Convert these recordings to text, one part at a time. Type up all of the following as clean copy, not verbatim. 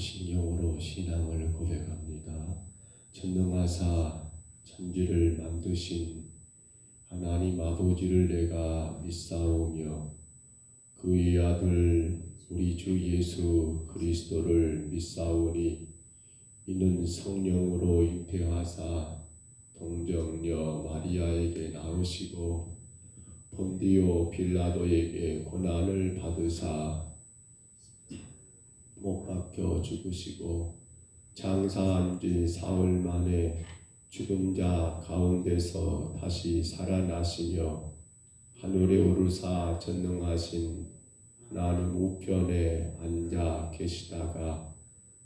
크신 영으로 신앙을 고백합니다. 전능하사 천지를 만드신 하나님 아버지를 내가 믿사오며 그의 아들 우리 주 예수 그리스도를 믿사오니 이는 성령으로 잉태하사 동정녀 마리아에게 나으시고 본디오 빌라도에게 고난을 받으사 못 박혀 죽으시고 장사한 지 사흘 만에 죽은 자 가운데서 다시 살아나시며 하늘에 오르사 전능하신 하나님 우편에 앉아 계시다가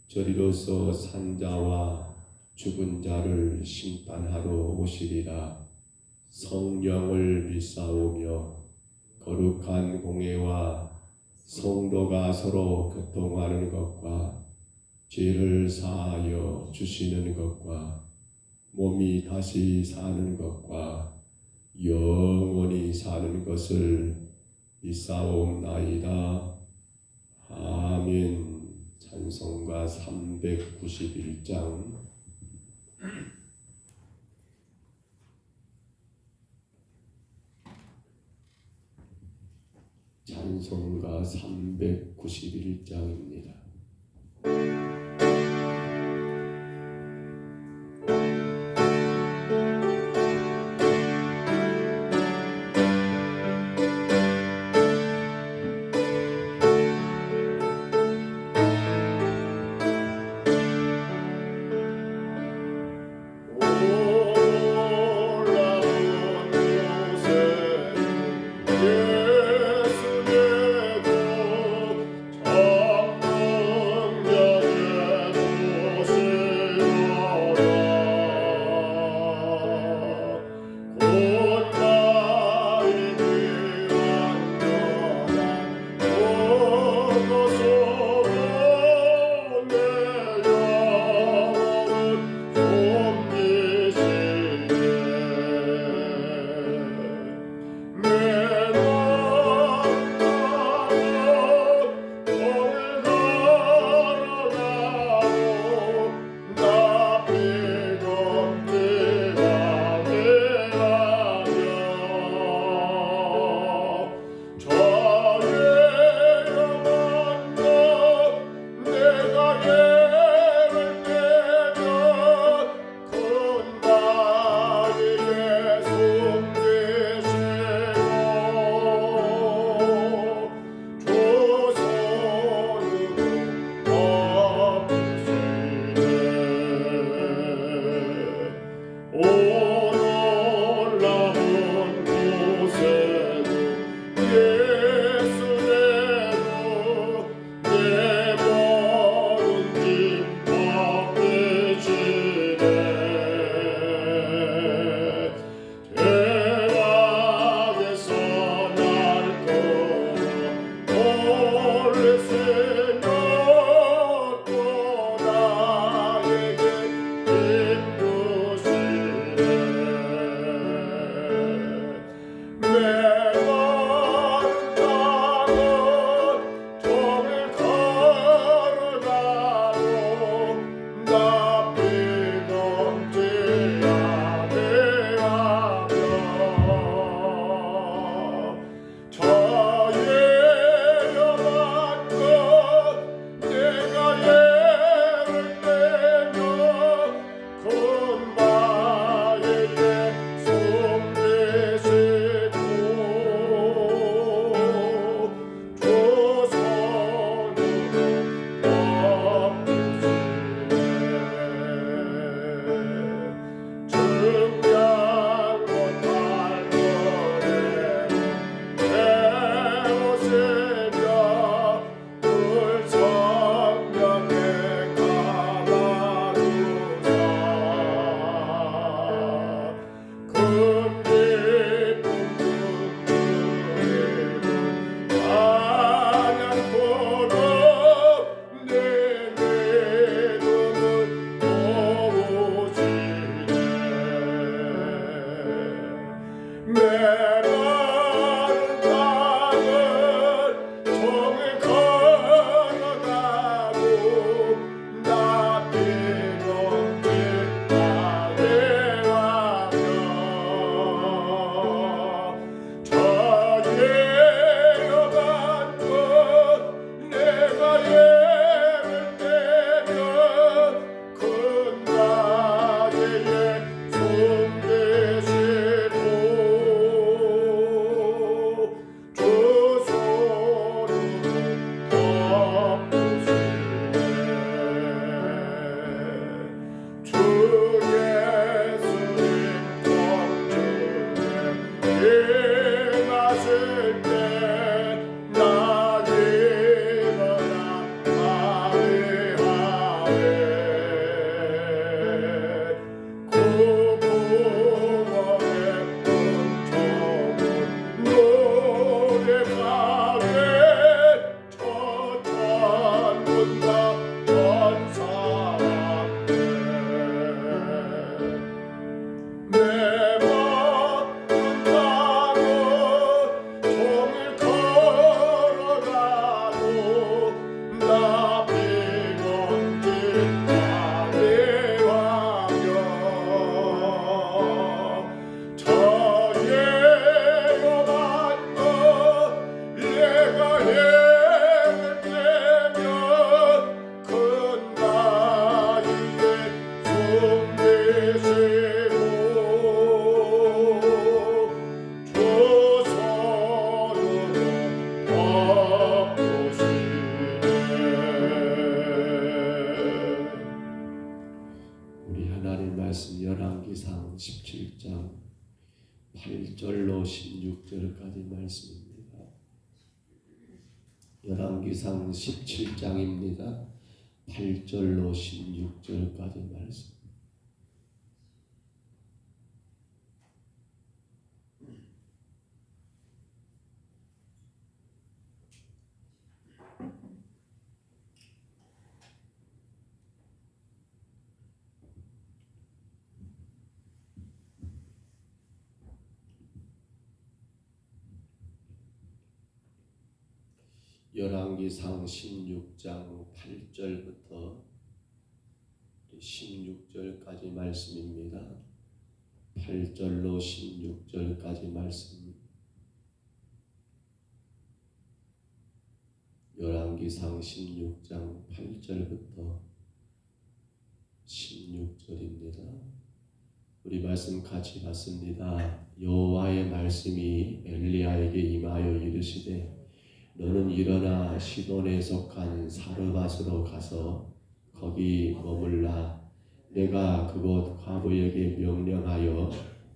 저리로서 산 자와 죽은 자를 심판하러 오시리라. 성령을 믿사오며 거룩한 공회와 성도가 서로 교통하는 것과 죄를 사하여 주시는 것과 몸이 다시 사는 것과 영원히 사는 것을 믿사옵나이다. 아멘. 찬송가 391장. 찬송가 391장입니다. 예수 내 복 말씀 열왕기상 17장 8절로 16절까지 말씀입니다. 열왕기상 17장입니다. 8절로 16절까지 말씀. 열왕기상 16장 8절부터 16절까지 말씀입니다. 8절로 16절까지 말씀. 열왕기상 16장 8절부터 16절입니다. 우리 말씀 같이 봤습니다. 여호와의 말씀이 엘리야에게 임하여 이르시되 너는 일어나 시돈에 속한 사르밧으로 가서 거기 머물라. 내가 그곳 과부에게 명령하여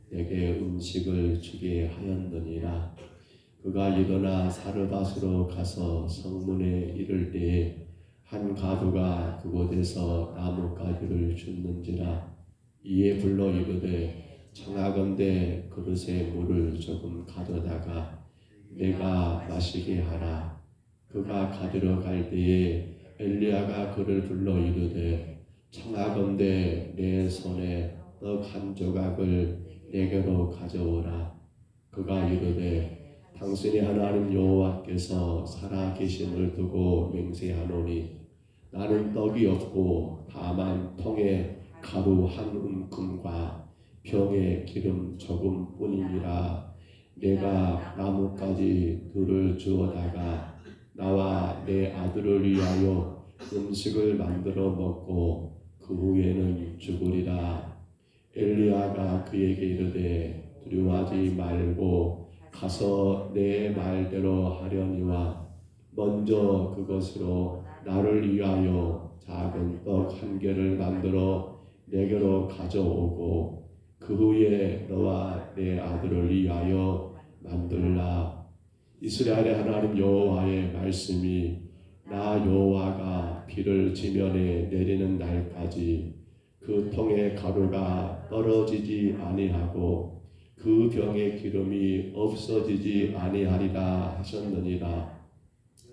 내게 음식을 주게 하였느니라. 그가 일어나 사르밧으로 가서 성문에 이를 때에 한 과부가 그곳에서 나뭇가지를 줍는지라. 이에 불러 이르되 청하건대 그릇에 물을 조금 가져다가 내가 마시게 하라. 그가 가지러 갈 때에 엘리야가 그를 불러 이르되 청하건대 내 손에 떡 한 조각을 내게로 가져오라. 그가 이르되 당신의 하나님 여호와께서 살아 계심을 두고 맹세하노니 나는 떡이 없고 다만 통에 가루 한 움큼과 병에 기름 조금 뿐이니라. 내가 나뭇가지 둘을 주어다가 나와 내 아들을 위하여 음식을 만들어 먹고 그 후에는 죽으리라. 엘리야가 그에게 이르되 두려워하지 말고 가서 내 말대로 하려니와 먼저 그것으로 나를 위하여 작은 떡 한 개를 만들어 내게로 가져오고 그 후에 너와 내 아들을 위하여 만들라. 이스라엘의 하나님 여호와의 말씀이 나 여호와가 비를 지면에 내리는 날까지 그 통에 가루가 떨어지지 아니하고 그 병에 기름이 없어지지 아니하리라 하셨느니라.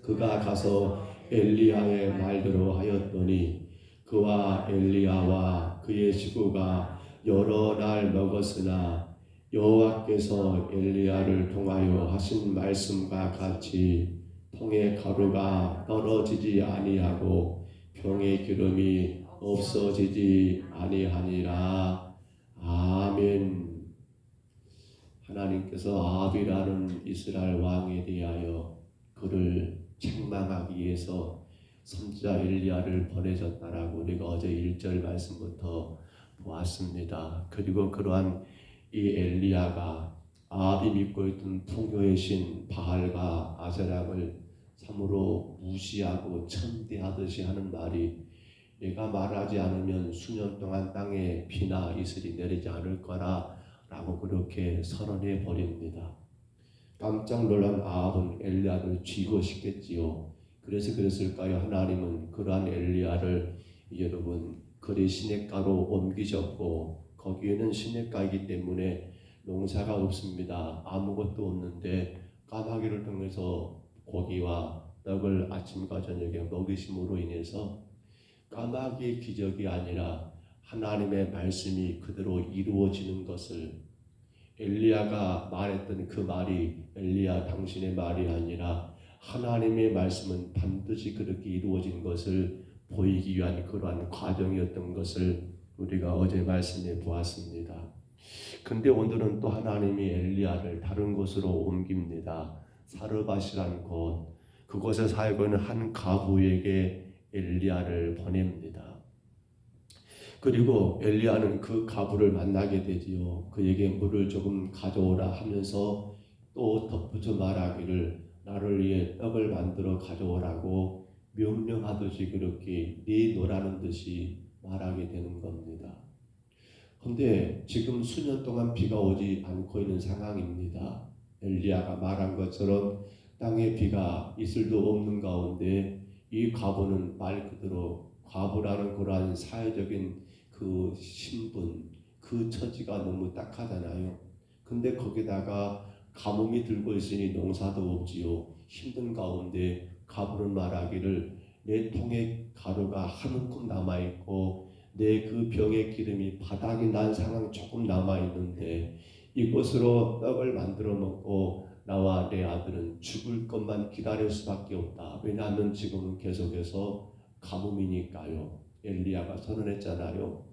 그가 가서 엘리야의 말대로 하였더니 그와 엘리야와 그의 식구가 여러 날 먹었으나 여호와께서 엘리야를 통하여 하신 말씀과 같이 통에 가루가 떨어지지 아니하고 병의 기름이 없어지지 아니하니라. 아멘. 하나님께서 아합이라는 이스라엘 왕에 대하여 그를 책망하기 위해서 선지자 엘리야를 보내셨다라고 우리가 어제 1절 말씀부터 보았습니다. 그리고 그러한 이 엘리야가 아합이 믿고 있던 풍요의 신 바알과 아세락을 참으로 무시하고 천대하듯이 하는 말이 내가 말하지 않으면 수년 동안 땅에 비나 이슬이 내리지 않을 거라 라고 그렇게 선언해 버립니다. 깜짝 놀란 아합은 엘리야를 쥐고싶겠지요. 그래서 그랬을까요? 하나님은 그러한 엘리야를 여러분 그리 시냇가로 옮기셨고 거기에는 시냇가이기 때문에 농사가 없습니다. 아무것도 없는데 까마귀를 통해서 고기와 떡을 아침과 저녁에 먹이심으로 인해서 까마귀의 기적이 아니라 하나님의 말씀이 그대로 이루어지는 것을, 엘리야가 말했던 그 말이 엘리야 당신의 말이 아니라 하나님의 말씀은 반드시 그렇게 이루어진 것을 보이기 위한 그러한 과정이었던 것을 우리가 어제 말씀해 보았습니다. 근데 오늘은 또 하나님이 엘리야를 다른 곳으로 옮깁니다. 사르밧이라는 곳, 그곳에 살고 있는 한 과부에게 엘리야를 보냅니다. 그리고 엘리야는 그 과부를 만나게 되지요. 그에게 물을 조금 가져오라 하면서 또 덧붙여 말하기를 나를 위해 떡을 만들어 가져오라고 명령하듯이 그렇게 내놓으라는 듯이 말하게 되는 겁니다. 근데 지금 수년 동안 비가 오지 않고 있는 상황입니다. 엘리야가 말한 것처럼 땅에 비가 이슬도 없는 가운데 이 과부는 말 그대로 과부라는 그러한 사회적인 그 신분, 그 처지가 너무 딱하잖아요. 근데 거기다가 가뭄이 들고 있으니 농사도 없지요. 힘든 가운데 과부는 말하기를 내 통에 가루가 한 움큼 남아있고 내 그 병의 기름이 바닥이 난 상황 조금 남아있는데 이것으로 떡을 만들어 먹고 나와 내 아들은 죽을 것만 기다릴 수밖에 없다. 왜냐하면 지금은 계속해서 가뭄이니까요. 엘리야가 선언했잖아요.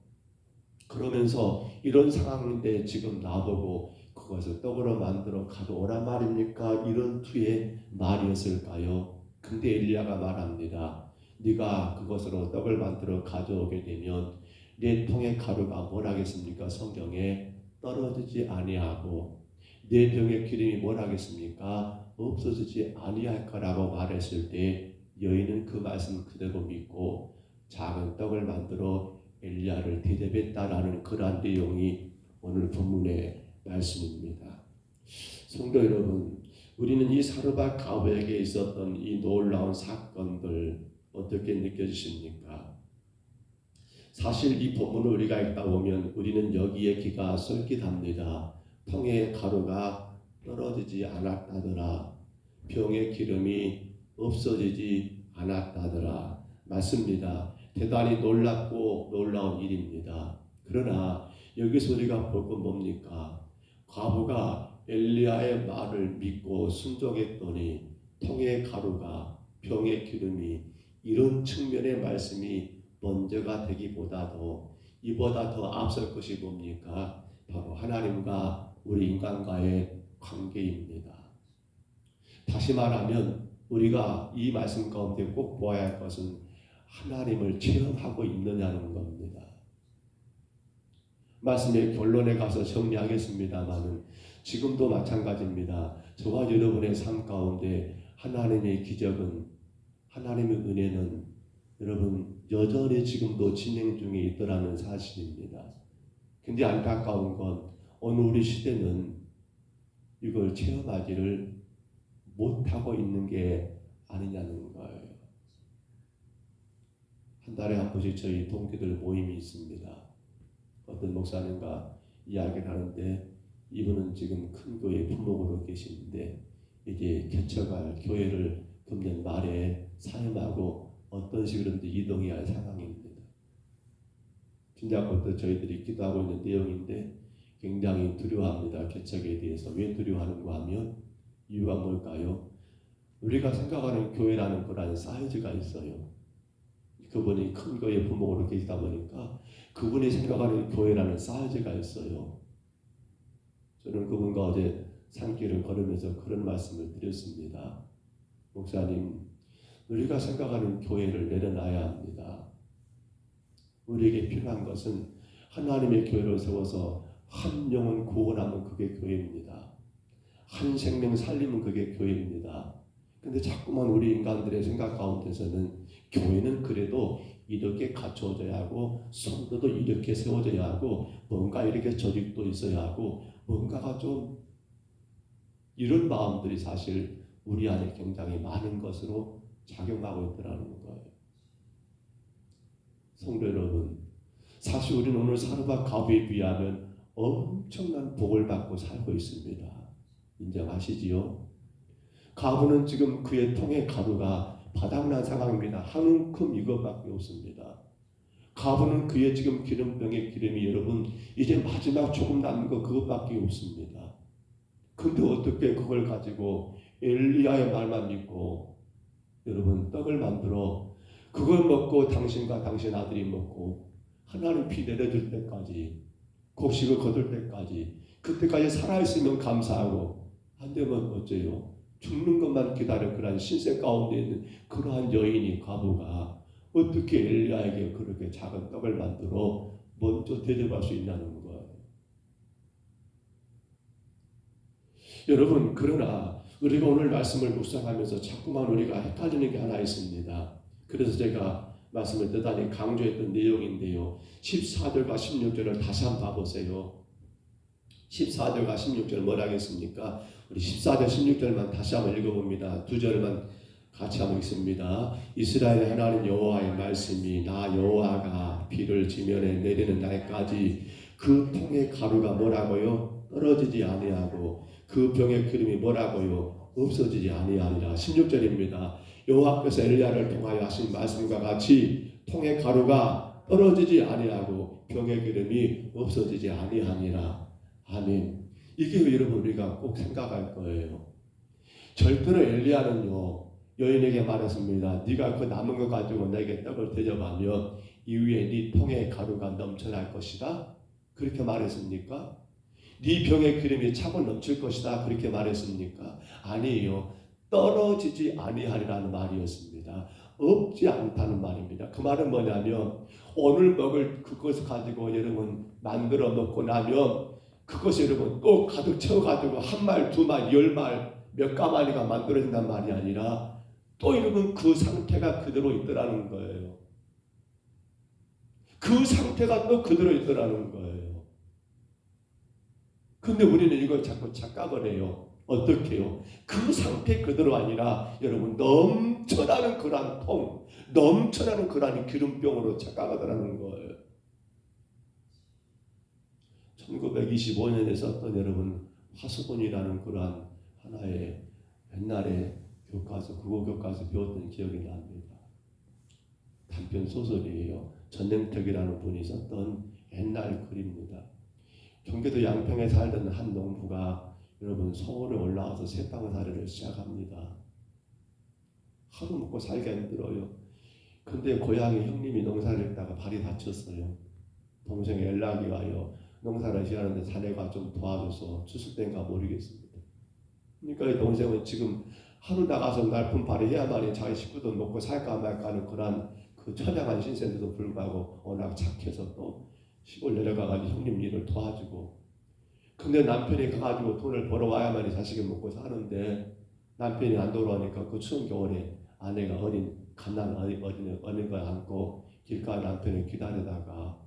그러면서 이런 상황인데 지금 나보고 그것을 떡으로 만들어 가져오란 말입니까? 이런 투의 말이었을까요? 근데 엘리야가 말합니다. 네가 그것으로 떡을 만들어 가져오게 되면 내 통의 가루가 뭘 하겠습니까? 성경에 떨어지지 아니하고 내 병의 기름이 뭘 하겠습니까? 없어지지 아니할 거라고 말했을 때 여인은 그 말씀 그대로 믿고 작은 떡을 만들어 엘리야를 대접했다라는 그러한 내용이 오늘 본문의 말씀입니다. 성도 여러분, 우리는 이 사르밧 과부에게 있었던 이 놀라운 사건들 어떻게 느껴지십니까? 사실 이 본문을 우리가 읽다 보면 우리는 여기에 귀가 솔깃합니다. 통에 가루가 떨어지지 않았다더라. 병의 기름이 없어지지 않았다더라. 맞습니다. 대단히 놀랍고 놀라운 일입니다. 그러나 여기서 우리가 볼 건 뭡니까? 과부가 엘리야의 말을 믿고 순종했더니 통의 가루가 병의 기름이 이런 측면의 말씀이 먼저가 되기보다도 이보다 더 앞설 것이 뭡니까? 바로 하나님과 우리 인간과의 관계입니다. 다시 말하면 우리가 이 말씀 가운데 꼭 보아야 할 것은 하나님을 체험하고 있느냐는 겁니다. 말씀의 결론에 가서 정리하겠습니다만은 지금도 마찬가지입니다. 저와 여러분의 삶 가운데 하나님의 기적은, 하나님의 은혜는 여러분 여전히 지금도 진행 중에 있더라는 사실입니다. 근데 안타까운 건 어느 우리 시대는 이걸 체험하기를 못하고 있는 게 아니냐는 거예요. 한 달에 한 번씩 저희 동기들 모임이 있습니다. 어떤 목사님과 이야기를 하는데 이분은 지금 큰 교회 부목으로 계시는데 이제 개척할 교회를 금년 말에 사임하고 어떤 식으로든지 이동해야 할 상황입니다. 진작부터 저희들이 기도하고 있는 내용인데 굉장히 두려워합니다. 개척에 대해서. 왜 두려워하는가 하면 이유가 뭘까요? 우리가 생각하는 교회라는 그런 사이즈가 있어요. 그분이 큰 교회 부목으로 계시다 보니까 그분이 생각하는 교회라는 사이즈가 있어요. 저는 그분과 어제 산길을 걸으면서 그런 말씀을 드렸습니다. 목사님, 우리가 생각하는 교회를 내려놔야 합니다. 우리에게 필요한 것은 하나님의 교회를 세워서 한 영혼 구원하면 그게 교회입니다. 한 생명 살리면 그게 교회입니다. 근데 자꾸만 우리 인간들의 생각 가운데서는 교회는 그래도 이렇게 갖춰져야 하고 성도도 이렇게 세워져야 하고 뭔가 이렇게 조직도 있어야 하고 뭔가가 좀 이런 마음들이 사실 우리 안에 굉장히 많은 것으로 작용하고 있더라는 거예요. 성도 여러분, 사실 우리는 오늘 사르밧 과부에 비하면 엄청난 복을 받고 살고 있습니다. 인정하시지요? 과부는 지금 그의 통의 가루가 바닥난 상황입니다. 한 움큼 이것밖에 없습니다. 가부는 그의 지금 기름병의 기름이 여러분 이제 마지막 조금 남은 거 그것밖에 없습니다. 근데 어떻게 그걸 가지고 엘리야의 말만 믿고 여러분 떡을 만들어 그걸 먹고 당신과 당신 아들이 먹고 하나님 피 내려줄 때까지 곡식을 거둘 때까지 그때까지 살아있으면 감사하고 안 되면 어째요? 죽는 것만 기다려 그러한 신세 가운데 있는 그러한 여인이 과부가 어떻게 엘리야에게 그렇게 작은 떡을 만들어 먼저 대접할 수 있냐는 거예요. 여러분 그러나 우리가 오늘 말씀을 묵상하면서 자꾸만 우리가 헷갈리는 게 하나 있습니다. 그래서 제가 말씀을 대단히 강조했던 내용인데요. 14절과 16절을 다시 한번 봐보세요. 14절과 16절 뭐라 하겠습니까? 우리 14절 16절만 다시 한번 읽어봅니다. 두 절만 같이 한번 읽습니다. 이스라엘 하나님 여호와의 말씀이 나 여호와가 비를 지면에 내리는 날까지 그 통의 가루가 뭐라고요? 떨어지지 아니하고 그 병의 기름이 뭐라고요? 없어지지 아니하리라. 16절입니다. 여호와께서 엘리야를 통하여 하신 말씀과 같이 통의 가루가 떨어지지 아니하고 병의 기름이 없어지지 아니하니라. 아멘. 이게 여러분 우리가 꼭 생각할 거예요. 절대로 엘리야는요 여인에게 말했습니다. 네가 그 남은 거 가지고 내게 떡을 대접하면 이후에 네 통의 가루가 넘쳐날 것이다. 그렇게 말했습니까? 네 병의 기름이 차고 넘칠 것이다. 그렇게 말했습니까? 아니에요. 떨어지지 아니하리라는 말이었습니다. 없지 않다는 말입니다. 그 말은 뭐냐면 오늘 먹을 그것을 가지고 여러분 만들어 먹고 나면 그것이 여러분 또 가득 채워가지고 한 말, 두 말, 열 말, 몇 가마니가 만들어진단 말이 아니라 또 여러분 그 상태가 그대로 있더라는 거예요. 그 상태가 또 그대로 있더라는 거예요. 근데 우리는 이걸 자꾸 착각을 해요. 어떻게 해요? 그 상태 그대로 아니라 여러분 넘쳐나는 그러한 통, 넘쳐나는 그러한 기름병으로 착각하더라는 거예요. 1925년에 썼던 여러분 화수분이라는 그러한 하나의 옛날에 교과서, 국어 교과서 배웠던 기억이 납니다. 단편 소설이에요. 전nem택이라는 분이 썼던 옛날 글입니다. 경기도 양평에 살던 한 농부가 여러분 서울에 올라와서 새빵살이를 시작합니다. 하루 먹고 살기가 힘들어요. 근데 고향에 형님이 농사를 했다가 발이 다쳤어요. 동생이 연락이 와요. 농사를 지하는데 자네가 좀 도와줘서 추수된가 모르겠습니다. 그러니까 이 동생은 지금 하루 나가서 날품 발휘해야만이 자기 식구도 먹고 살까 말까 하는 그런 그 처량한 신세인데도 불구하고 워낙 착해서 또 시골 내려가가지고 형님 일을 도와주고, 근데 남편이 가가지고 돈을 벌어와야만이 자식이 먹고 사는데 남편이 안 돌아오니까 그 추운 겨울에 아내가 어린 갓난 어린 걸 안고 길가에 남편을 기다리다가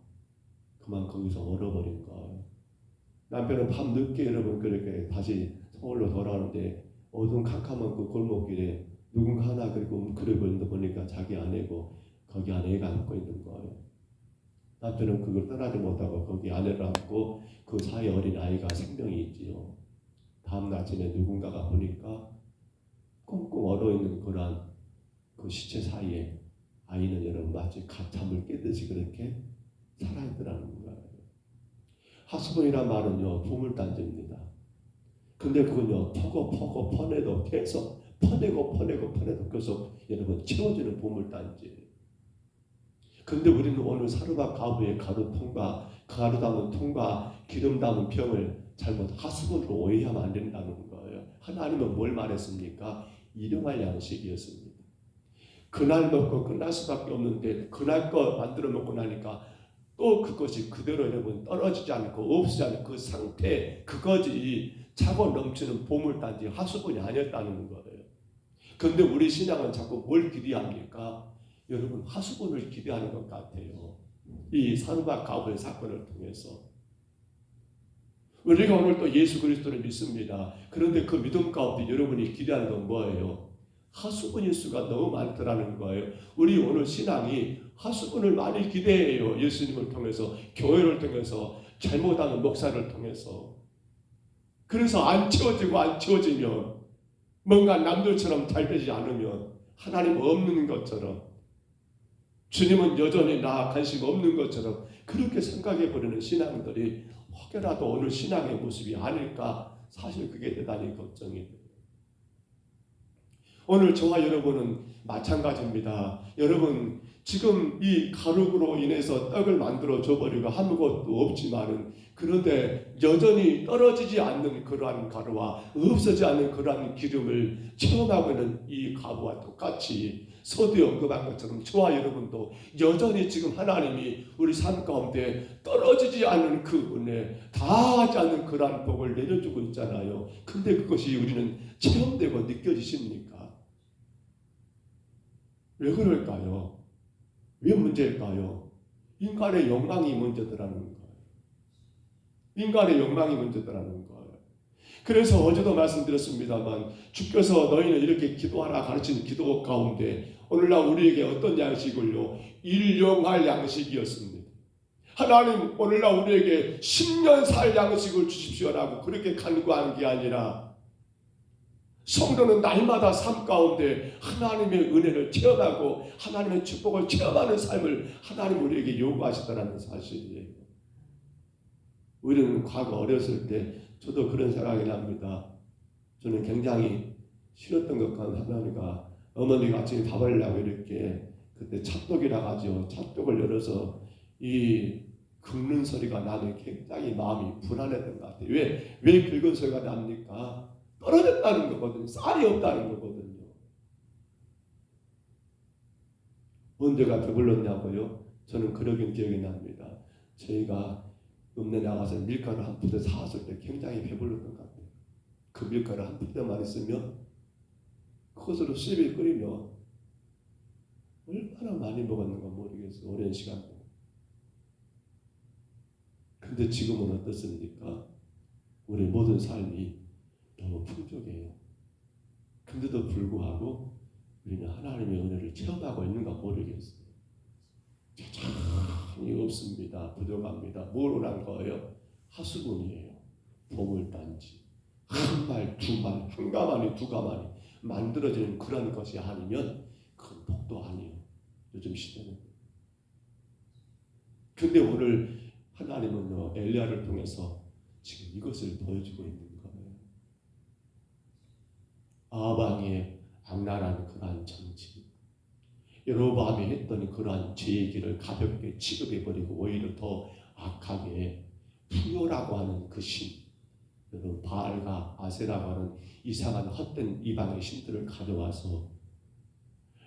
그만 거기서 얼어버린 거예요. 남편은 밤 늦게 여러분 그렇게 다시 서울로 돌아오는데 어두운 캄캄한 그 골목길에 누군가 하나 그리고 웅크리고 있는 거 보니까 자기 아내고 거기 안에 애가 안고 있는 거예요. 남편은 그걸 떠나지 못하고 거기 아내를 안고 그 사이에 어린 아이가 생명이 있지요. 다음 아침에 누군가가 보니까 꽁꽁 얼어있는 그런 그 시체 사이에 아이는 여러분 마치 갓 잠을 깨듯이 그렇게 살아있더라는 거예요. 하수분이란 말은요 보물단지입니다. 근데 그건요 퍼고 퍼내도 계속 퍼내고 계속 여러분 채워지는 보물단지. 근데 우리는 오늘 사르밧 가부의 가루통과 가루 담은 통과 기름 담은 병을 잘못 하수분으로 오해하면 안 된다는 거예요. 하나님은 뭘 말했습니까? 일용할 양식이었습니다. 그날 먹고 끝날 수밖에 없는데 그날 거 만들어 먹고 나니까 또 그것이 그대로 여러분 떨어지지 않고 없지 않은 그 상태, 그것이 차고 넘치는 보물단지 하수분이 아니었다는 거예요. 그런데 우리 신앙은 자꾸 뭘 기대합니까? 여러분 하수분을 기대하는 것 같아요. 이 사르밧 가부의 사건을 통해서 우리가 오늘 또 예수 그리스도를 믿습니다. 그런데 그 믿음 가운데 여러분이 기대하는 건 뭐예요? 하수분일 수가 너무 많더라는 거예요. 우리 오늘 신앙이 하수분을 많이 기대해요. 예수님을 통해서, 교회를 통해서, 잘못하는 목사를 통해서. 그래서 안 채워지면 뭔가 남들처럼 잘 되지 않으면 하나님 없는 것처럼 주님은 여전히 나 관심 없는 것처럼 그렇게 생각해버리는 신앙들이 혹여라도 오늘 신앙의 모습이 아닐까, 사실 그게 대단히 걱정이 돼요. 오늘 저와 여러분은 마찬가지입니다. 여러분 지금 이 가루로 인해서 떡을 만들어 줘버리고 아무것도 없지만은, 그런데 여전히 떨어지지 않는 그러한 가루와 없어지지 않는 그러한 기름을 체험하고 있는 이 가루와 똑같이 서두에 언급한 것처럼 저와 여러분도 여전히 지금 하나님이 우리 삶 가운데 떨어지지 않는 그 은혜, 다하지 않는 그러한 복을 내려주고 있잖아요. 근데 그것이 우리는 체험되고 느껴지십니까? 왜 그럴까요? 왜 문제일까요? 인간의 욕망이 문제더라는 거예요. 인간의 욕망이 문제더라는 거예요. 그래서 어제도 말씀드렸습니다만, 주께서 너희는 이렇게 기도하라 가르치는 기도 가운데 오늘날 우리에게 어떤 양식을요? 일용할 양식이었습니다. 하나님 오늘날 우리에게 10년 살 양식을 주십시오라고 그렇게 간구하는 게 아니라, 성도는 날마다 삶 가운데 하나님의 은혜를 체험하고 하나님의 축복을 체험하는 삶을 하나님 우리에게 요구하시다는 사실이에요. 우리는 과거 어렸을 때 저도 그런 생각이 납니다. 저는 굉장히 싫었던 것과 하나님과 어머니가 아침에 밥을 하려고 이렇게, 그때 찻독이라 하죠. 찻독을 열어서 이 긁는 소리가 나면 굉장히 마음이 불안했던 것 같아요. 왜 긁은 소리가 납니까? 떨어졌다는 거거든요. 쌀이 없다는 거거든요. 언제가 배불렀냐고요? 저는 그러긴 기억이 납니다. 저희가 읍내 나가서 밀가루 한 푸대 사왔을 때 굉장히 배불렀던 것 같아요. 그 밀가루 한 푸대만 있으면 그것으로 수입을 끓이면 얼마나 많이 먹었는가 모르겠어요. 오랜 시간 동안. 근데 지금은 어떻습니까? 우리 모든 삶이 너무 풍족해요. 근데도 불구하고 우리는 하나님의 은혜를 체험하고 있는가 모르겠어요. 여전히 없습니다. 부족합니다. 뭘 원한 거예요? 하수분이에요. 보물단지. 한 말, 두 말, 한 가마니, 두 가마니 만들어지는 그런 것이 아니면 그건 복도 아니에요. 요즘 시대는. 근데 오늘 하나님은요, 엘리야를 통해서 지금 이것을 보여주고 있는 거예요. 아방의 악랄한 그러한 정치, 여로보암이 했던 그러한 죄의 길을 가볍게 취급해버리고 오히려 더 악하게 푸요라고 하는 그 신, 여러분 바알과 아세라고 하는 이상한 헛된 이방의 신들을 가져와서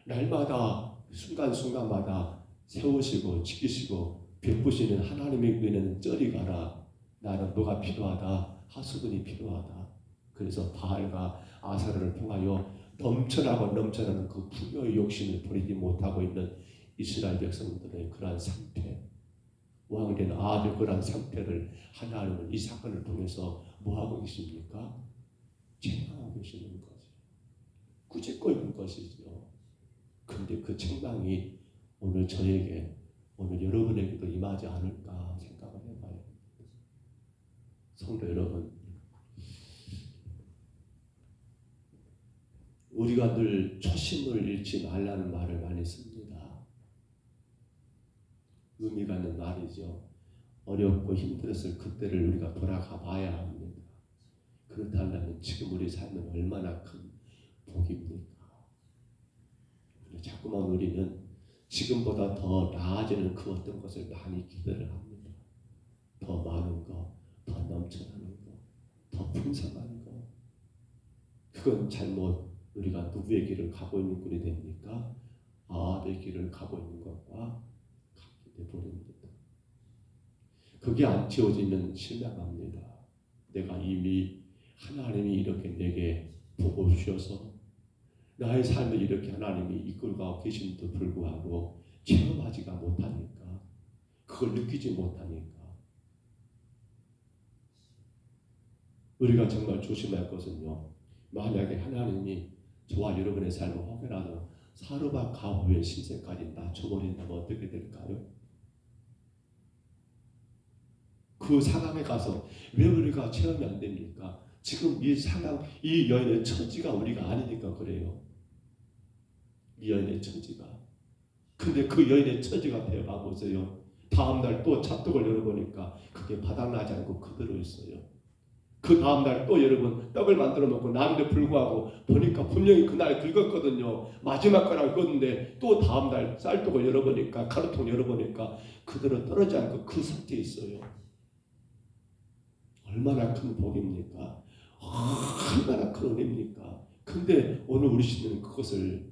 날마다 순간순간마다 세우시고 지키시고 베푸시는 하나님의 은혜는 저리 가라. 나는 뭐가 필요하다? 하수분이 필요하다. 그래서 바알과 아사르를 통하여 넘쳐나고 넘쳐나는 그 풍요의 욕심을 버리지 못하고 있는 이스라엘 백성들의 그러한 상태, 왕된 아합의 그러한 상태를 하나님은 이 사건을 통해서 뭐하고 계십니까? 책망하고 계시는 거죠. 꾸짖고 있는 것이죠. 그런데 그 책망이 오늘 저에게, 오늘 여러분에게도 임하지 않을까 생각을 해봐요. 성도 여러분, 우리가 늘 초심을 잃지 말라는 말을 많이 씁니다. 의미가 있는 말이죠. 어렵고 힘들었을 그때를 우리가 돌아가 봐야 합니다. 그렇다면 지금 우리 삶은 얼마나 큰 복입니까? 자꾸만 우리는 지금보다 더 나아지는 그 어떤 것을 많이 기대를 합니다. 더 많은 것, 더 넘쳐나는 것, 더 풍성한 것. 그건 잘못 우리가 누구의 길을 가고 있는 꼴이 됩니까? 아합의 길을 가고 있는 것과 같게 되버립니다. 그게 안 채워지면 실망합니다. 내가 이미 하나님이 이렇게 내게 보고 주셔서 나의 삶을 이렇게 하나님이 이끌고 계심에도 불구하고 체험하지가 못하니까, 그걸 느끼지 못하니까 우리가 정말 조심할 것은요, 만약에 하나님이 저와 여러분의 삶을 혹여라도 사르밧 가후의 신세까지 낮춰버린다면 어떻게 될까요? 그 상황에 가서 왜 우리가 체험이 안 됩니까? 지금 이 상황, 이 여인의 처지가 우리가 아니니까 그래요. 이 여인의 처지가. 근데 그 여인의 처지가 되어봐보세요. 다음날 또 찹떡을 열어보니까 그게 바닥나지 않고 그대로 있어요. 그 다음날 또 여러분 떡을 만들어 먹고 나는데 불구하고 보니까 분명히 그날 긁었거든요. 마지막 거라고 긁었는데 또 다음날 쌀떡을 열어보니까 가루통 열어보니까 그대로 떨어지지 않고 그 상태에 있어요. 얼마나 큰 복입니까? 얼마나 큰 은혜입니까? 근데 오늘 우리 시대는 그것을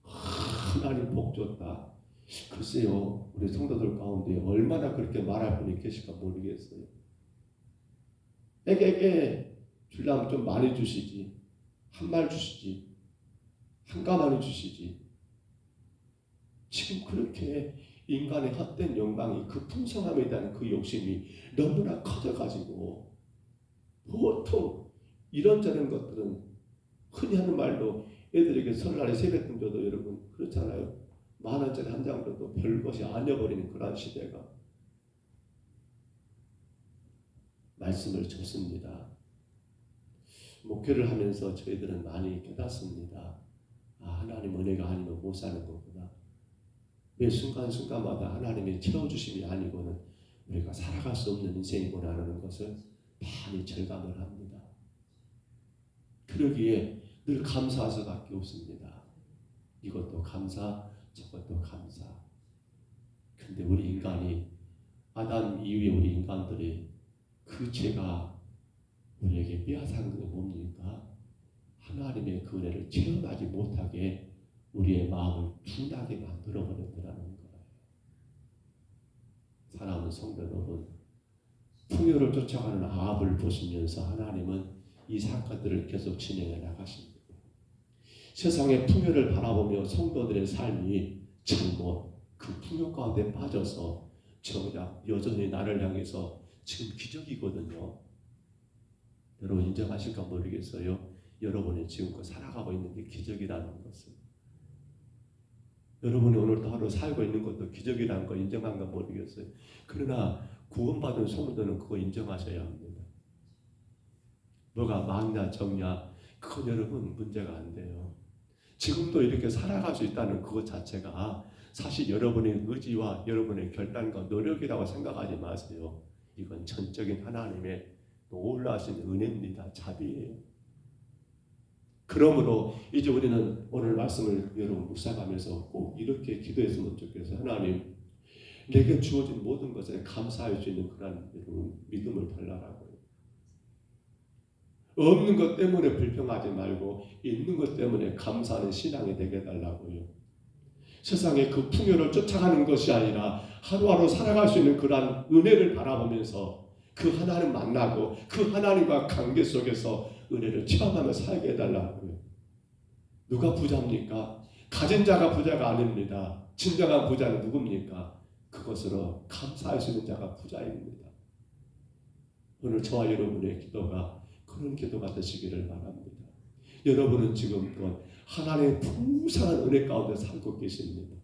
하나님 복 줬다. 글쎄요, 우리 성도들 가운데 얼마나 그렇게 말할 분이 계실까 모르겠어요. 에게 주려면 좀 많이 주시지. 한 말 주시지. 한 가마니 주시지. 지금 그렇게 인간의 헛된 영광이 그 풍성함에 대한 그 욕심이 너무나 커져가지고 보통 이런저런 것들은 흔히 하는 말로 애들에게 설날에 세뱃돈 줘도 여러분 그렇잖아요. 10,000원짜리 한 장 줘도 별것이 아니어버리는 그런 시대가 말씀을 줬습니다. 목회를 하면서 저희들은 많이 깨닫습니다. 하나님 은혜가 아니면 못 사는 거구나. 매 순간순간마다 하나님의 채워주심이 아니고는 우리가 살아갈 수 없는 인생이구나 하는 것을 많이 절감을 합니다. 그러기에 늘 감사할 수밖에 없습니다. 이것도 감사, 저것도 감사. 근데 우리 인간이 아담 이후에 우리 인간들이 그 죄가 우리에게 빼앗은 게 뭡니까? 하나님의 그 은혜를 체험하지 못하게 우리의 마음을 둔하게 만들어버렸더라는 거예요. 사랑하는 성도 여러분, 풍요를 쫓아가는 아합을 보시면서 하나님은 이 사건들을 계속 진행해 나가십니다. 세상의 풍요를 바라보며 성도들의 삶이 잘못 그 풍요 가운데 빠져서 정작 여전히 나를 향해서 지금 기적이거든요. 여러분 인정하실까 모르겠어요. 여러분이 지금껏 살아가고 있는 게 기적이라는 것을. 여러분이 오늘도 하루 살고 있는 것도 기적이라는 거 인정한가 모르겠어요. 그러나 구원받은 성도는 그거 인정하셔야 합니다. 뭐가 많냐 적냐 그건 여러분 문제가 안 돼요. 지금도 이렇게 살아갈 수 있다는 그것 자체가 사실 여러분의 의지와 여러분의 결단과 노력이라고 생각하지 마세요. 이건 전적인 하나님의 놀라신 은혜입니다. 자비예요. 그러므로 이제 우리는 오늘 말씀을 여러분 묵상하면서 꼭 이렇게 기도했으면 좋겠어요. 하나님, 내게 주어진 모든 것에 감사할 수 있는 그런 여러분 믿음을 달라라고요. 없는 것 때문에 불평하지 말고 있는 것 때문에 감사하는 신앙이 되게 해달라고요. 세상에 그 풍요를 쫓아가는 것이 아니라 하루하루 살아갈 수 있는 그러한 은혜를 바라보면서 그 하나님 만나고 그 하나님과 관계 속에서 은혜를 체험하며 살게 해달라고요. 누가 부자입니까? 가진 자가 부자가 아닙니다. 진정한 부자는 누굽니까? 그것으로 감사할 수 있는 자가 부자입니다. 오늘 저와 여러분의 기도가 그런 기도가 되시기를 바랍니다. 여러분은 지금껏 하나님의 풍성한 은혜 가운데 살고 계십니다.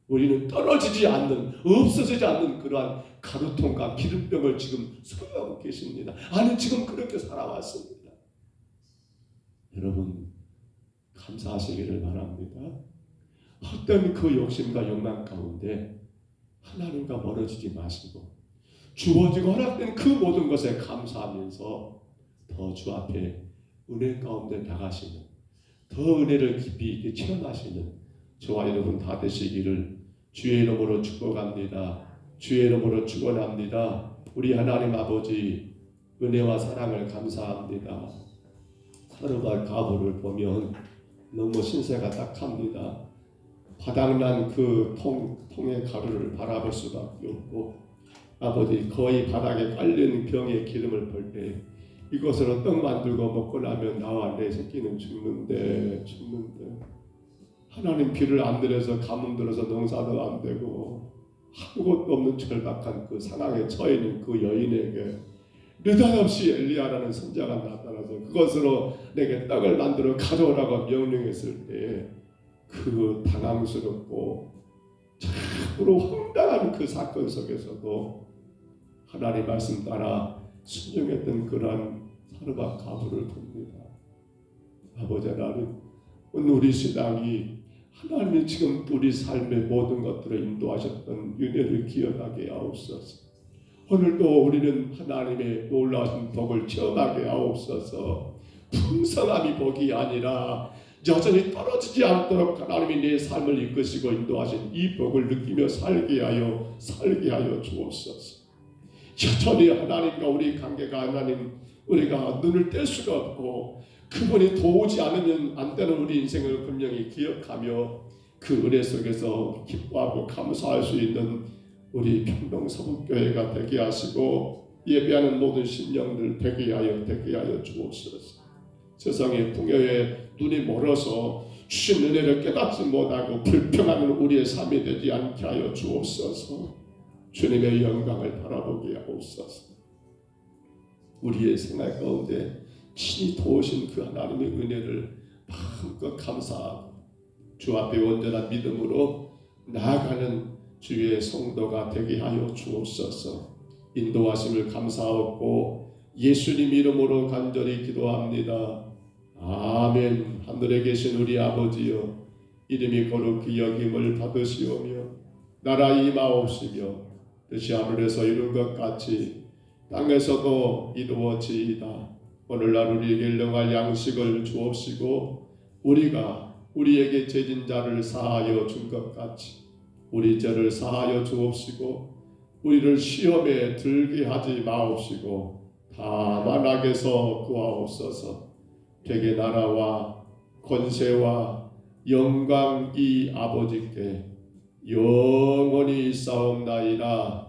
우리는 떨어지지 않는, 없어지지 않는 그러한 가루통과 기름병을 지금 소유하고 계십니다. 아니 지금 그렇게 살아왔습니다. 여러분 감사하시기를 바랍니다. 어떤 그 욕심과 욕망 가운데 하나님과 멀어지지 마시고 주어지고 허락된 그 모든 것에 감사하면서 더 주 앞에 은혜 가운데 나가시는, 더 은혜를 깊이 있게 체험하시는 저와 여러분 다 되시기를 주의 이름으로 축복합니다. 주의 이름으로 축원합니다. 우리 하나님 아버지 은혜와 사랑을 감사합니다. 사르밧 가부를 보면 너무 신세가 딱합니다. 바닥난 그 통의 가루를 바라볼 수밖에 없고 아버지 거의 바닥에 깔린 병의 기름을 볼 때 이것으로 떡 만들고 먹고 나면 나와 내 새끼는 죽는데 하나님 비를 안 들여서 가뭄 들어서 농사도 안 되고 아무것도 없는 절박한 그 상황에 처해 있는 그 여인에게 느닷없이 엘리야라는 선자가 나타나서 그것으로 내게 떡을 만들어 가져오라고 명령했을 때 그 당황스럽고 참으로 황당한 그 사건 속에서도 하나님 말씀 따라 순종했던 그러한 사르밧 가부를 봅니다. 아버지 하나님, 오늘 우리 신앙이 하나님이 지금 우리 삶의 모든 것들을 인도하셨던 은혜를 기억하게 하옵소서. 오늘도 우리는 하나님의 놀라운 복을 체험하게 하옵소서. 풍성함이 복이 아니라 여전히 떨어지지 않도록 하나님이 내 삶을 이끄시고 인도하신 이 복을 느끼며 살게 하여 주옵소서. 여전히 하나님과 우리 관계가 하나님 우리가 눈을 뗄 수가 없고 그분이 도우지 않으면 안 되는 우리 인생을 분명히 기억하며 그 은혜 속에서 기뻐하고 감사할 수 있는 우리 평동서북교회가 되게 하시고 예배하는 모든 심령들 되게 하여 주옵소서. 세상의 풍요에 눈이 멀어서 주신 은혜를 깨닫지 못하고 불평하는 우리의 삶이 되지 않게 하여 주옵소서. 주님의 영광을 바라보게 하옵소서. 우리의 생활 가운데 친히 도우신 그 하나님의 은혜를 마음껏 감사하고 주 앞에 온전한 믿음으로 나아가는 주의 성도가 되게 하여 주옵소서. 인도하심을 감사하고 예수님 이름으로 간절히 기도합니다. 아멘. 하늘에 계신 우리 아버지여, 이름이 거룩히 여김을 받으시오며 나라 임하옵시며 뜻이 하늘에서 이룬 것 같이 땅에서도 이루어지이다. 오늘날 우리에게 일용할 양식을 주옵시고 우리가 우리에게 죄진 자를 사하여 준 것 같이 우리 죄를 사하여 주옵시고 우리를 시험에 들게 하지 마옵시고 다만 악에서 구하옵소서. 되게 나라와 권세와 영광이 아버지께 영원히 있사옵나이다.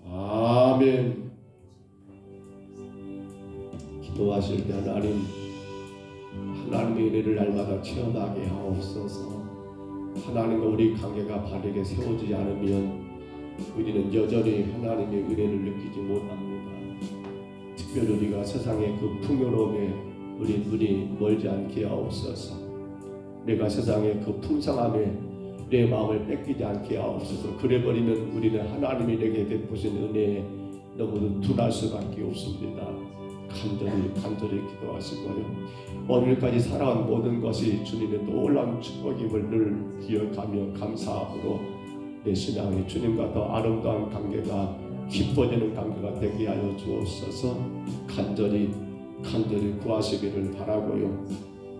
아멘. 기도하실 때 하나님의 은혜를 날마다 체험하게 하옵소서. 하나님과 우리 관계가 바르게 세워지지 않으면 우리는 여전히 하나님의 은혜를 느끼지 못합니다. 특별히 우리가 세상의 그 풍요로움에 우리 눈이 멀지 않게 하옵소서. 내가 세상의 그 풍성함에 내 마음을 뺏기지 않게 하옵소서. 그래버리면 우리는 하나님이 내게 베푸신 은혜에 너무도 둔할 수밖에 없습니다. 간절히 기도하시고요. 오늘까지 살아온 모든 것이 주님의 놀라운 축복임을 늘 기억하며 감사함으로 내 신앙이 주님과 더 아름다운 관계가 깊어지는 관계가 되게 하여 주옵소서. 간절히 구하시기를 바라고요.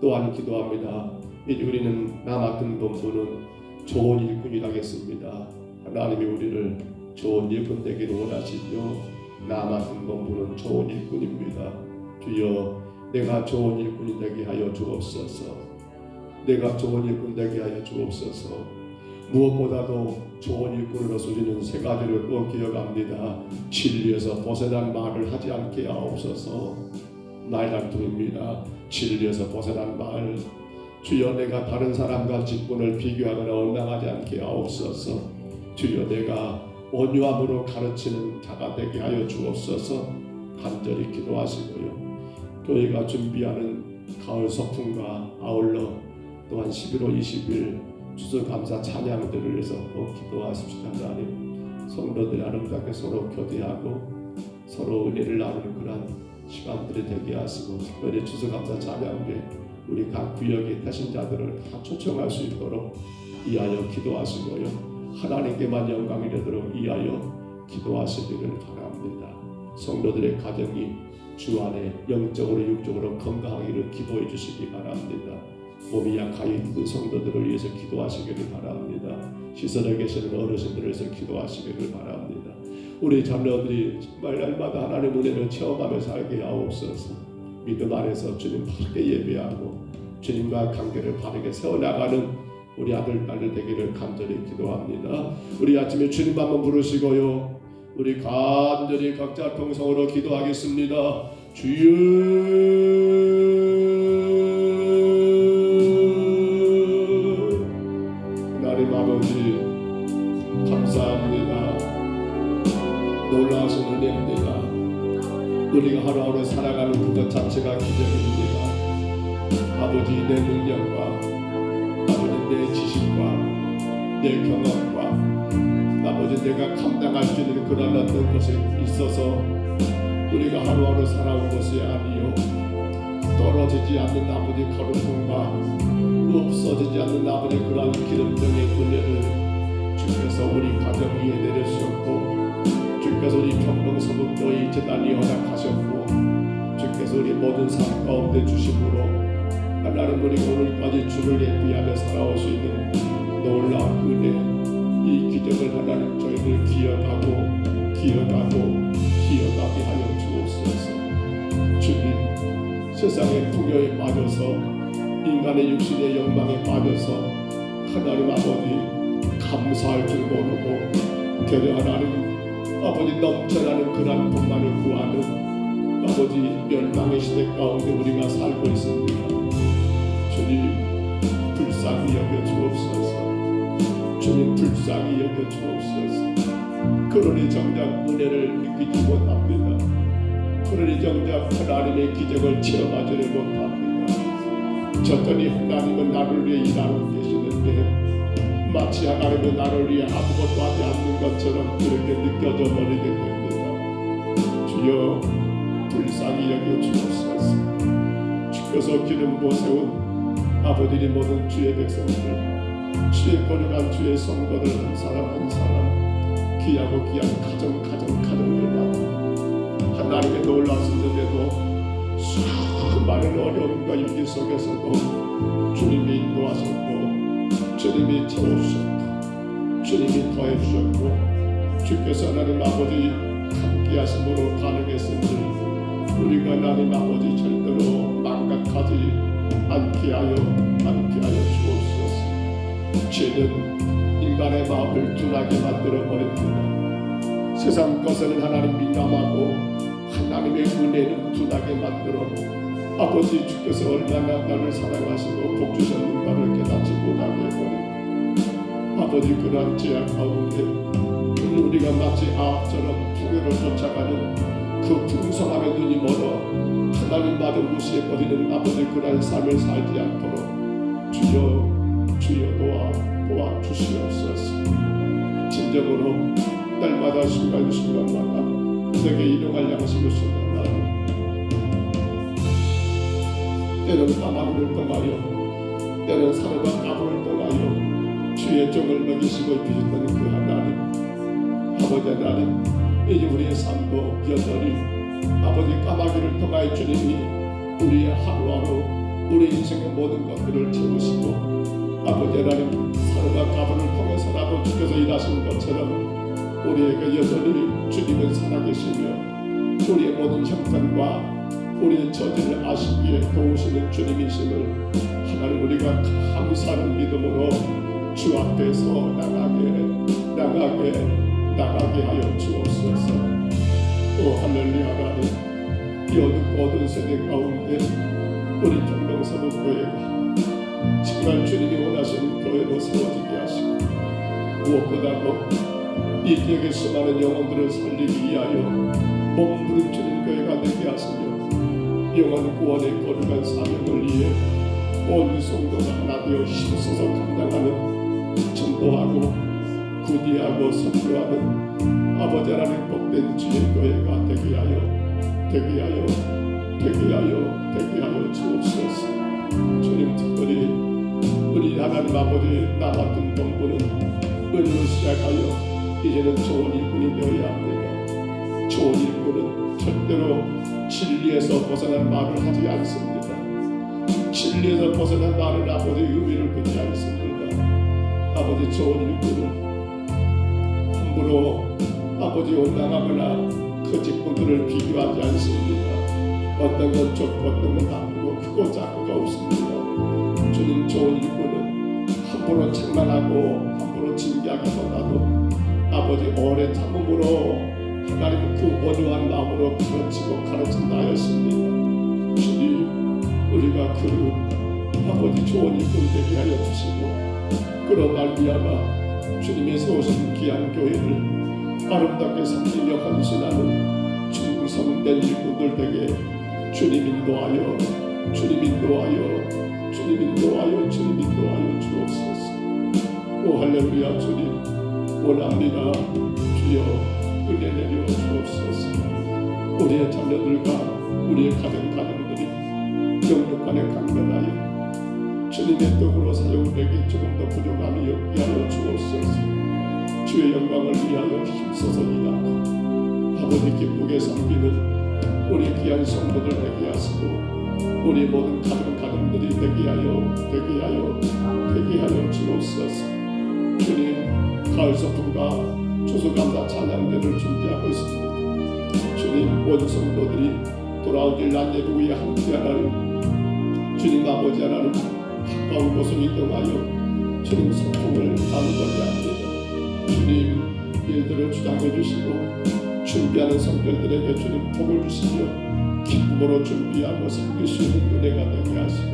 또한 기도합니다. 이제 우리는 나 맡은 본부는 좋은 일꾼이라겠습니다. 하나님이 우리를 좋은 일꾼 되기를 원하시죠. 나 맡은 본부는 좋은 일꾼입니다. 주여, 내가 좋은 일꾼이 되게 하여 주옵소서. 내가 좋은 일꾼 되게 하여 주옵소서. 무엇보다도 좋은 일꾼으로서 우리는 세 가지를 꼭 기억합니다. 진리에서 벗어난 말을 하지 않게 하옵소서. 말다툼입니다. 진리에서 벗어난 말. 주여, 내가 다른 사람과 직분을 비교하거나 원망하지 않게 하옵소서. 주여, 내가 온유함으로 가르치는 자가 되게 하여 주옵소서. 간절히 기도하시고요. 교회가 준비하는 가을 소풍과 아울러 또한 11월 20일 추수감사 찬양들을 위해서 꼭 기도하십시오. 하나님, 성도들이 아름답게 서로 교대하고 서로 은혜를 나누는 그런 시간들이 되게 하시고, 특별히 추수감사 찬양에 우리 각 구역의 태신자들을 다 초청할 수 있도록 이하여 기도하시고요. 하나님께만 영광이 되도록 이하여 기도하시기를 바랍니다. 성도들의 가정이 주 안에 영적으로 육적으로 건강하기를 기도해 주시기 바랍니다. 몸이 약하여 힘든 성도들을 위해서 기도하시기를 바랍니다. 시설에 계시는 어르신들을 위해서 기도하시기를 바랍니다. 우리 자녀들이 정말 날마다 하나님의 은혜를 체험하며 살게 하옵소서. 믿음 안에서 주님 바르게 예배하고 주님과 관계를 바르게 세워나가는 우리 아들 딸들 되기를 간절히 기도합니다. 우리 아침에 주님 한번 부르시고요, 우리 간절히 각자 통성으로 기도하겠습니다. 주여, 하나님 아버지 감사합니다. 놀라우신 은혜입니다. 우리가 하루하루 살아가는 그것 자체가 기적입니다. 아버지, 내 능력과 아버지 내 지식과 내 경험과 아버지 내가 감당할 수 있는 그런 어떤 것에 있어서 우리가 하루하루 살아온 것이 아니요, 떨어지지 않는 아버지 거룩함과 없어지지 않는 아버지 그러한 기름병의 은혜를 주께서 우리 가정 위에 내려주셨고, 주께서 우리 평동서북교회 재단이 허락하셨고, 주께서 우리 모든 삶 가운데 주심으로 하나님 우리 오늘까지 주를 예비하며 살아올 수 있는 놀라운 은혜, 이 기적을 하나님 저희를 기억하게 하여 주옵소서. 주님, 세상의 풍요에 빠져서 인간의 육신의 영광에 빠져서 하나님 아버지 감사할 줄 모르고 되려 하나님 아버지 넘쳐나는 그런 분만을 구하는 아버지 멸망의 시대 가운데 우리가 살고 있습니다. 주님, 불쌍히 여겨 주옵소서. 주님, 불쌍히 여겨 주옵소서. 그러니 정작 은혜를 느끼지 못합니다. 그러니 정작 하나님의 기적을 체험하지 못합니다. 저더니 하나님은 나를 위해 일하고 계시는데 마치 하나님은 나를 위해 아무것도 하지 않는 것처럼 그렇게 느껴져 버리게 됩니다. 주여, 불쌍히 여겨 주옵소서. 주께서 기름 부어 세운 아버지의 모든 주의 백성들, 주의 거룩한 주의 성도들 한 사람 한 사람, 귀하고 귀한 가정들마다 하나님의 놀라시는데도 수많은 어려움과 위기 속에서도 주님이 인도하셨고, 주님이 채워주셨고, 주님이 더해주셨고, 주께서 하나님 아버지 함께 하심으로 가능했으니 우리가 하나님 아버지 절대로 망각하지 않게 하여 주옵소서. 죄는 인간의 마음을 둔하게 만들어 버립니다. 세상 것은 하나님 민감하고 하나님의 은혜는 둔하게 만들어 아버지 주께서 얼마나 나를 사랑하시고 복 주셨는가를 깨닫지 못하게 해버립니다. 아버지 그러한 죄악 가운데 우리가 마치 아합처럼 풍요를 쫓아가는 그 풍성함의 눈이 멀어 하나님마저 무시해버리는 아버지 그러한 삶을 살지 않도록 주여 도와주시옵소서. 진정으로 날마다 순간순간마다 내게 일용할 양식을 쏟아나니 때는 까마귀를 떠나여 때는 사르과 까불을 떠나여 주의 종을 먹이시고 입히셨던 그 하나님, 아버지 하나님, 이제 우리의 삶도 여전히 아버지 까마귀를 통하여 주님이 우리의 하루하루 우리 인생의 모든 것들을 채우시고, 아버지 하나님 사르과 까불을 통해서라도 주께서 일하신 것처럼 우리에게 여전히 주님은 살아계시며 우리의 모든 형편과 우리의 처지를 아시기에 도우시는 주님이심을 하나님 우리가 감사하는 믿음으로 주 앞에서 나가게 하여 주옵소서. 오 할렐루야. 하나님, 이 어둡고 어두운 세대 가운데 우리 평동서북교회가 정말 주님이 원하시는 교회로 세워지게 하시고, 무엇보다도 이 지역의 수많은 영혼들을 살리기 위하여 몸부림 주는 교회가 되게 하시며 영혼 구원의 거룩한 사명을 위해 온 성도가 하나 되어 힘써서 감당하는, 전도하고 구디하고 선교하는 아버지 하나님 복된 주의 교회가 되게 하여 주옵소서. 주님, 특별히 우리 하나님 아버지 나 같은 동부는 은혜로 시작하여 이제는 좋은 일꾼이 되어야 합니다. 좋은 일꾼은 절대로 진리에서 벗어난 말을 하지 않습니다. 진리에서 벗어난 말을 아버지 의미를 듣지 않습니다. 아버지 좋은 일꾼은 함부로 아버지 원망하거나 그 직분들을 비교하지 않습니다. 어떤 건 좁고 어떤 건 나쁘고 크고 작고가 없습니다. 주님, 좋은 일꾼은 함부로 책망하고 함부로 징계하기보다도 아버지 오래 참음으로 하나님 그 온유한 마음으로 가르친다 하였습니다. 주님, 우리가 그 아버지 좋은 일꾼 되게 하여 주시고, 그런 말미암아 주님이 세우신 귀한 교회를 아름답게 섬기며 헌신하는 충성된 일꾼들 되게 주님 인도하여 주옵소서. 오 할렐루야. 주님 원합니다. 주여 은혜 내려 주옵소서. 우리의 자녀들과 우리의 가정들이 영육간에 강건하여 주님의 떡으로 사용되기 조금 더 부족함이 없게 하여 주옵소서. 주의 영광을 위하여 힘써서 일하고 아버지 기쁘게 섬기는 우리 귀한 성도들 되게 하시고 우리 모든 가정들이 되게 하여 주옵소서. 주님, 가을 소풍과 추수감사 찬양대를 준비하고 있습니다. 주님, 모든 성도들이 돌아올 길 안내를 위해 함께 하나님, 주님 아버지 하나님, 가까운 곳을 이동하여 주님 소풍을 나누고자 합니다. 주님, 일들을 주장해 주시고 준비하는 성도들에게 주님 복을 주시며 기쁨으로 준비하고 섬길 수 있는 은혜가 되게 하시고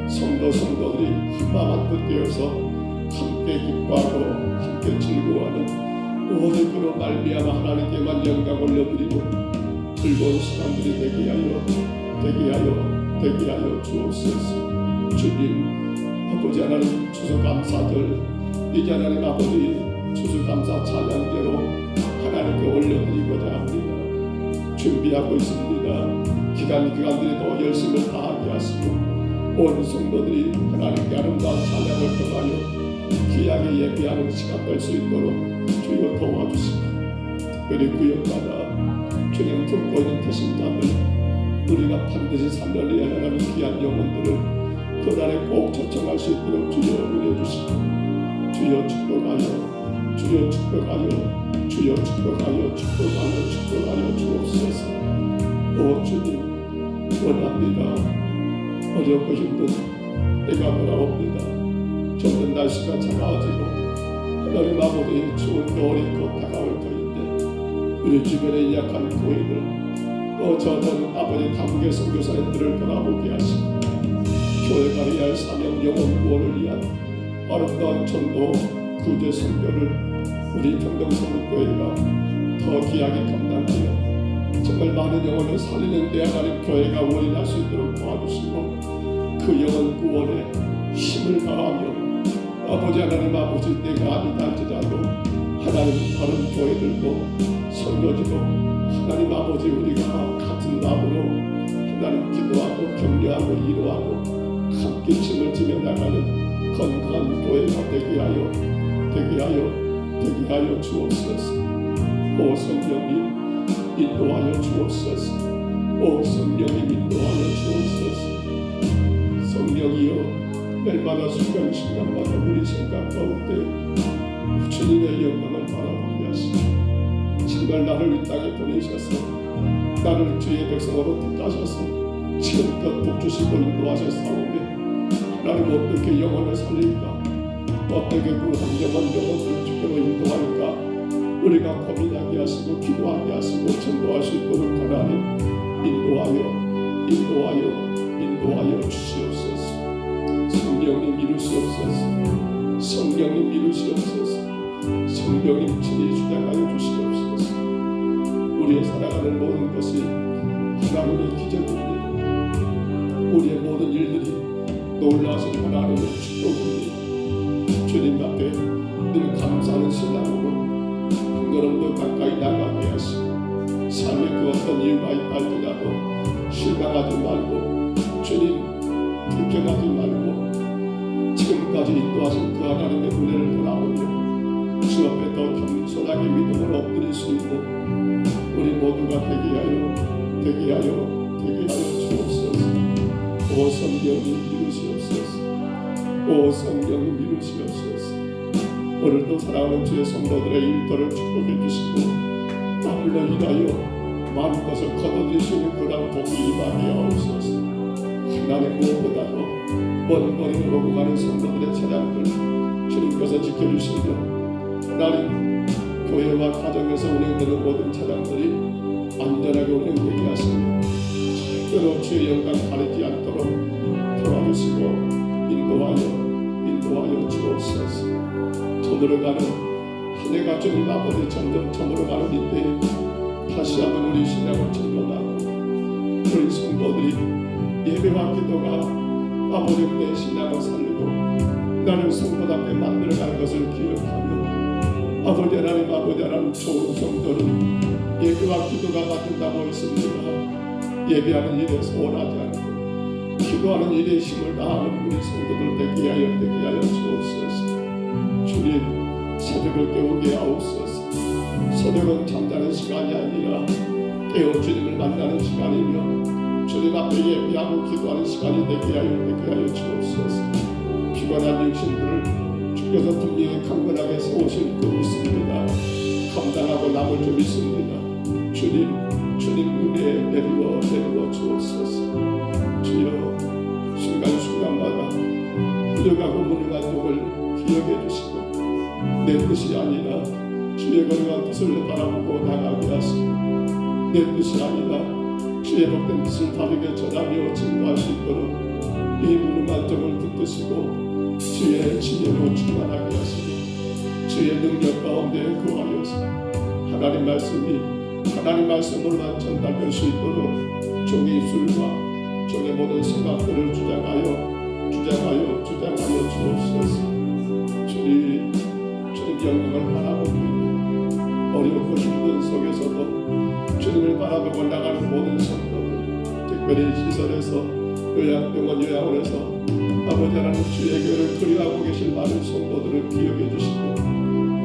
성도들이 한마음 한뜻 되어서 함께 기뻐하고 함께 즐거워하는 오직 그로 말미암아 하나님께만 영광 올려드리고 즐거운 시간들이 되게 하여 주옵소서. 주님 아버지 하나님 추수감사절 이제 하나님 아버지 추수감사 찬양대로 하나님께 올려드리고자 합니다. 준비하고 있습니다. 기간들이 더 열심을 다하게 하시고 온 성도들이 하나님께 아름다운 찬양을 통하여 귀하게 예배하는 시간 될 수 있도록 주여 도와주시고 특별히 구역마다 주님 품고 있는 태신담을 우리가 반드시 살려내야 하는 귀한 영혼들을 그날에 꼭 초청할 수 있도록 주여 은혜 주시고 주여 축복하여 주옵소서. 오 주님 원합니다. 어렵고 힘든 때가 돌아옵니다. 점점 날씨가 차가워지고 하나님 아버지 추운 겨울이 곧 다가올 터인데 우리 주변의 약한 교회들 또 저는 아버지 당국의 선교사님들을 돌아보게 하시고 교회가 해야 할 사명 영혼 구원을 위한 아름다운 전도 구제 선교를 우리 평동성북교회가 더 귀하게 감당하여 정말 많은 영혼을 살리는 데 하나님 교회가 원인할 수 있도록 도와주시고 그 영혼 구원에 힘을 가하며 아버지 하나님 아버지 때가 아니다 할지라도 하나님 다른 교회들도 선교지도 하나님 아버지 우리가 같은 마음으로 하나님 기도하고 격려하고 이루하고 함께 힘을 지며 나가는 건강한 교회가 되게 하여 주옵소서. 오 성령님 인도하여 주옵소서. 오 성령님 인도하여 주옵소서. 성령이여 날마다 순간순간마다 우리 생각 가운데 주님의 영광을 바라보게 하시고 정말 나를 이 땅에 보내셔서 나를 주의 백성으로 택하셔서 지금껏 복주시고 인도하셨사오며 하나님 어떻게 영혼을 살릴까 어떻게 그 한영한 영혼을 주께로 인도할까 우리가 고민하게 하시고 기도하게 하시고 전도할 수 있도록 하나님 인도하여 주시옵소서. 성령님 이루시옵소서. 성령님 이루시옵소서. 성령님 친히 주장하여 주시옵소서. 우리의 살아가는 모든 것이 하나님의 기적입니다. 우리의 모든 일들이 놀라우신 하나님의 축복입니다. 주님 앞에 늘 감사하는 신앙으로 한 걸음 더 가까이 나가게 하시고 삶에 그 어떤 이유가 있다 할지라도 실망하지 말고 주님 불평하지 말고 지금까지 인도하신 그 하나님의 은혜를 돌아오며 주 앞에 더 겸손하게 믿음을 엎드릴 수 있는 우리 모두가 되게 하여 주옵소서. 오 성령님 이루시옵소서. 오 성령님 이루시옵소서. 오늘도 사랑하는 주의 성도들의 일터를 축복해 주시고 아울러 인하여 많은 것을 거둬들이시는 그런 복이 임하게 하옵소서. 하나님 무엇보다도 먼 거리를 오고 가는 성도들의 차량들 주님께서 지켜주시며 하나님 교회와 가정에서 운행되는 모든 차량들이 안전하게 운행되게 하시며 절대로 주의 영광 가리지 않도록 도와주시고 인도하여 주옵소서. 저물어 가는 한 해가 주님 아버지 점점 저물어 가는 이때에 다시 한번 우리 신앙을 점검하고 우리 성도들이 예배와 기도가 아버지 내 신앙을 살리고 나를 성도답게 만들어가는 것을 기억하며 아버지 하나님 좋은 성도는 예배와 기도가 맡는다고 했습니다. 예배하는 일에 소홀하지 않고 기도하는 일에 힘을 다하는 우리 성도들 되게 하여 주옵소서. 주님, 새벽을 깨우게 하옵소서. 새벽은 잠자는 시간이 아니라 깨어 주님을 만나는 시간이며 주님 앞에 예배하고 기도하는 시간이 되게 하여 주옵소서. 피곤한 육신들을 주께서 분명히 강건하게 세우실 것 믿습니다. 감당하고 남을 줄 믿습니다. 주님 은혜에 내리워 주옵소서. 주여, 순간순간마다 부족하고 무능한 종을 기억해 주시고 내 뜻이 아니라 주의 거룩한 뜻을 바라보고 나가게 하시고 내 뜻이 아니라 주의 복된 뜻을 다르게 전하며 증거할 수 있도록 이 무능한 종을 붙드시고 주의 지혜로 충만하게 하시고 주의 능력 가운데 거하여서 하나님 말씀으로만 전달될 수 있도록 종의 입술과 종의 모든 생각들을 주장하여 주옵소서. 주님 영광을 바라봅니다. 어렵고 힘든 속에서도 주님을 바라보고 나가는 모든 성도들, 특별히 시설에서 요양병원에서 아버지 하나님 주의 교회를 그리워하고 계실 많은 성도들을 기억해 주시고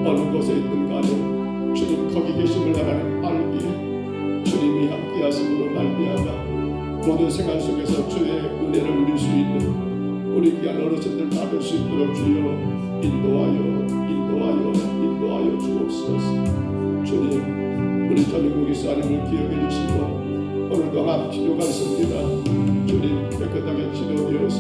어느 곳에 있든 간에 주님 거기 계심을 하나님 알기에 주님이 함께 하심으로 말미암아 모든 생활 속에서 주의 은혜를 누릴 수 있는 우리 귀한 어르신들 다 될 수 있도록 주여 인도하여 주옵소서. 주님, 우리 전국 이스라엘을 기억해 주시고 오늘도 한 필요가 있습니다. 주님, 깨끗하게 치료되어서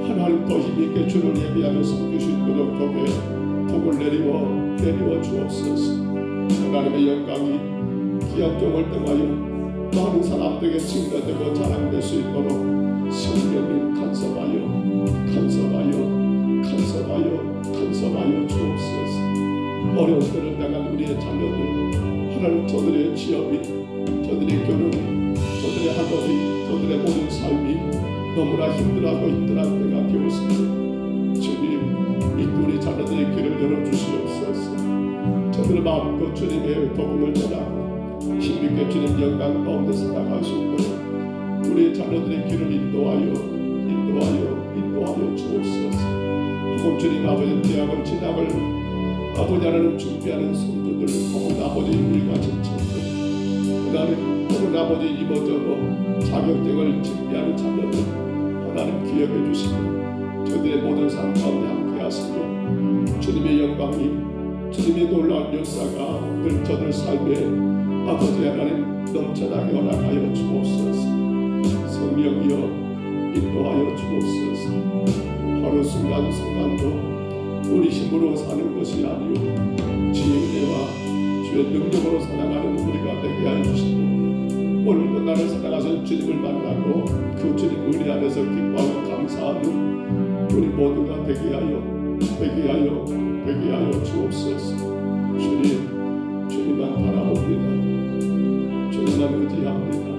하나님 더 힘있게 주를 예비하며 섬길 수 있도록 복을 내리워 주옵소서. 하나님의 영광이 귀한 종을 통하여 많은 사람들에게 증거되고 자랑될 수 있도록 성령님 간섭하여 주옵소서. 어려운 때를 당한 우리의 자녀들, 하나님 저들의 취업이, 저들의 결혼이, 저들의 학업이, 저들의 모든 삶이 너무나 힘들어하고 힘들한 때가 되었습니다. 주님, 이 우리 자녀들의 길을 열어주시옵소서. 저들의 마음껏 주님의 복음을 전하고 힘있게 주님 영광 가운데 살아갈 수 있도록 우리 자녀들의 길을 인도하여 주옵소서. 혹은 주님 아버지 대학을 진학을 아버지 하나님 준비하는 성도들, 혹은 아버지 일과 친척들, 하나님 혹은 아버지 이모저모 자격증을 준비하는 자녀들 하나님 기억해 주시고 저들의 모든 삶 가운데 함께 하시며 주님의 영광이 주님의 놀라운 역사가 저들 삶에 아버지 하나님 넘쳐나게 허락하여 주옵소서. 성령이여 인도하여 주옵소서. 하루 순간순간도 우리 힘으로 사는 것이 아니오 주의 은혜와 주의 능력으로 살아가는 우리가 되게 하여 주시고 오늘도 나를 살아가서 주님을 만나고 그 주님 은혜 안에서 기뻐하고 감사하는 우리 모두가 되게 하여 주옵소서. 주님만 바라봅니다. 주님만 의지합니다.